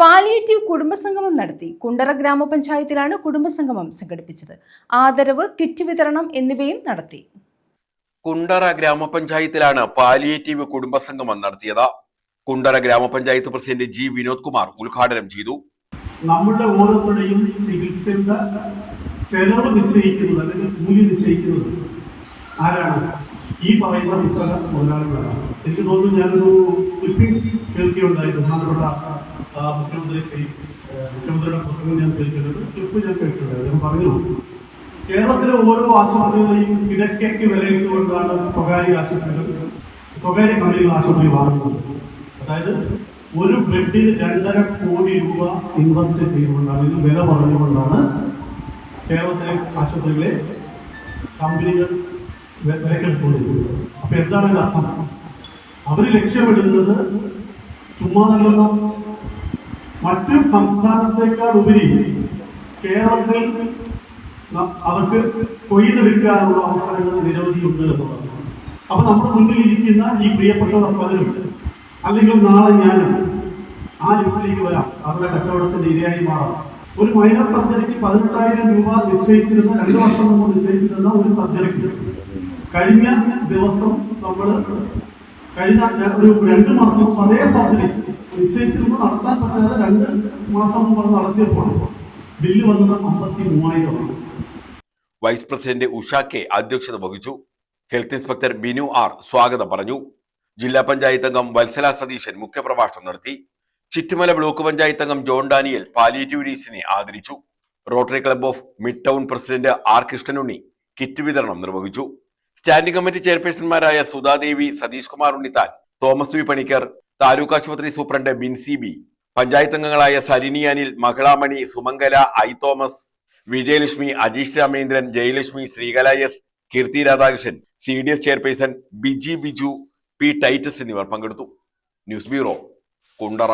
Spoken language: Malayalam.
പാലിയേറ്റീവ് കുടുംബസംഗമം നടത്തി. കുണ്ടറ ഗ്രാമപഞ്ചായത്തിലാണ് കുടുംബസംഗമം സംഘടിപ്പിച്ചത്. ആദരവ്, കിറ്റ് വിതരണം എന്നിവയും നടത്തി. കുണ്ടറ ഗ്രാമപഞ്ചായത്തിലാണ് പാലിയേറ്റീവ് കുടുംബസംഗമം നടത്തിയത്. കുണ്ടറ ഗ്രാമപഞ്ചായത്ത് പ്രസിഡന്റ് ജി വിനോദ് കുമാർ ഉദ്ഘാടനം ചെയ്തു. നമ്മുടെ ഓരോരുത്തരുടെയും ചികിത്സയുടെ ചെലവ് നിശ്ചയിക്കുന്നത് അല്ലെങ്കിൽ മൂല്യം നിശ്ചയിക്കുന്നത് ആരാണ്? ഈ പറയുന്ന വിത്തക മുതലാളികളാണ്. എനിക്ക് തോന്നുന്നു ഞാനൊരു ക്ലിപ്പിംഗ്സ് കേൾക്കുകയുണ്ടായിരുന്നു. ബഹുമാനപ്പെട്ട മുഖ്യമന്ത്രിയുടെ പ്രസംഗം ഞാൻ കേൾക്കുന്നത് ക്ലിപ്പ് ഞാൻ കേൾക്കുകയുണ്ടായിരുന്നു. ഞാൻ പറഞ്ഞു, കേരളത്തിലെ ഓരോ ആശുപത്രികളെയും കിടക്കയ്ക്ക് വിലയിട്ടുകൊണ്ടാണ് സ്വകാര്യ കമ്പനികൾ ആശുപത്രി വാങ്ങുന്നത്. അതായത് ഒരു ബെഡിൽ 2.5 കോടി രൂപ ഇൻവെസ്റ്റ് ചെയ്തുകൊണ്ടാണ്, ഇതിൽ വില പറഞ്ഞുകൊണ്ടാണ് കേരളത്തിലെ ആശുപത്രികളെ കമ്പനികൾ വിലക്കെടുത്തുകൊണ്ടിരിക്കുന്നത്. അപ്പൊ എന്താണ് അതിന്റെ അർത്ഥം? അവർ ലക്ഷ്യമിടുന്നത് ചുമ്മാതല്ലോ, മറ്റു സംസ്ഥാനത്തേക്കാൾ ഉപരി കേരളത്തിൽ അവർക്ക് കൊയ്തെടുക്കാനുള്ള അവസരങ്ങൾ നിരവധിയുണ്ട് എന്നുള്ളത്. അപ്പൊ നമ്മുടെ മുന്നിൽ ഇരിക്കുന്ന ഈ പ്രിയപ്പെട്ടവർ പലരും, അല്ലെങ്കിൽ നാളെ ഞാനും ആ ലിസ്റ്റിലേക്ക് വരാം, അവരുടെ കച്ചവടത്തിന്റെ ഇരയായി മാറാം. ഒരു മൈനർ സർജറിക്ക് 18,000 രൂപ നിശ്ചയിച്ചിരുന്ന, 2 വർഷം മുമ്പ് നിശ്ചയിച്ചിരുന്ന ഒരു സർജറിക്ക് കഴിഞ്ഞ ദിവസം കഴിഞ്ഞ ഒരു 2 മാസം മുമ്പ് അതേ സർജറി നിശ്ചയിച്ചിരുന്ന നടത്താൻ പറ്റാതെ 2 മാസം മുമ്പ് അത് നടത്തിയപ്പോൾ ബില്ല് വന്നത് 53,000 ആണ്. വൈസ് പ്രസിഡന്റ് ഉഷ കെ അധ്യക്ഷത വഹിച്ചു. ഹെൽത്ത് ഇൻസ്പെക്ടർ ബിനു ആർ സ്വാഗതം പറഞ്ഞു. ജില്ലാ പഞ്ചായത്ത് അംഗം വത്സല സതീശൻ മുഖ്യപ്രഭാഷണം നടത്തി. ചിറ്റുമല ബ്ലോക്ക് പഞ്ചായത്ത് അംഗം ജോൺ ഡാനിയൽ പാലിയേറ്റീവ് നീഡ്സിനെ ആദരിച്ചു. Rotary club of mid town president R Krishnanunni kit വിതരണം നിർവഹിച്ചു. സ്റ്റാൻഡിംഗ് കമ്മിറ്റി ചെയർപേഴ്സൺമാരായ സുധാദേവി, സതീഷ് കുമാർ ഉണ്ണിത്താൻ, തോമസ് വി പണിക്കർ, താലൂക്ക് ആശുപത്രി സൂപ്രണ്ട് ബിൻസി ബി, പഞ്ചായത്ത് അംഗങ്ങളായ Sarini Anil, Mahilamani, Sumangala, I Thomas, Vijayalakshmi, Ajeesh Ramendran, Jayalakshmi, Sreekala S, Keerthi Radhakrishnan, CDS chairperson Biji Biju, P Titus എന്നിവർ പങ്കെടുത്തു. News bureau, Kundara.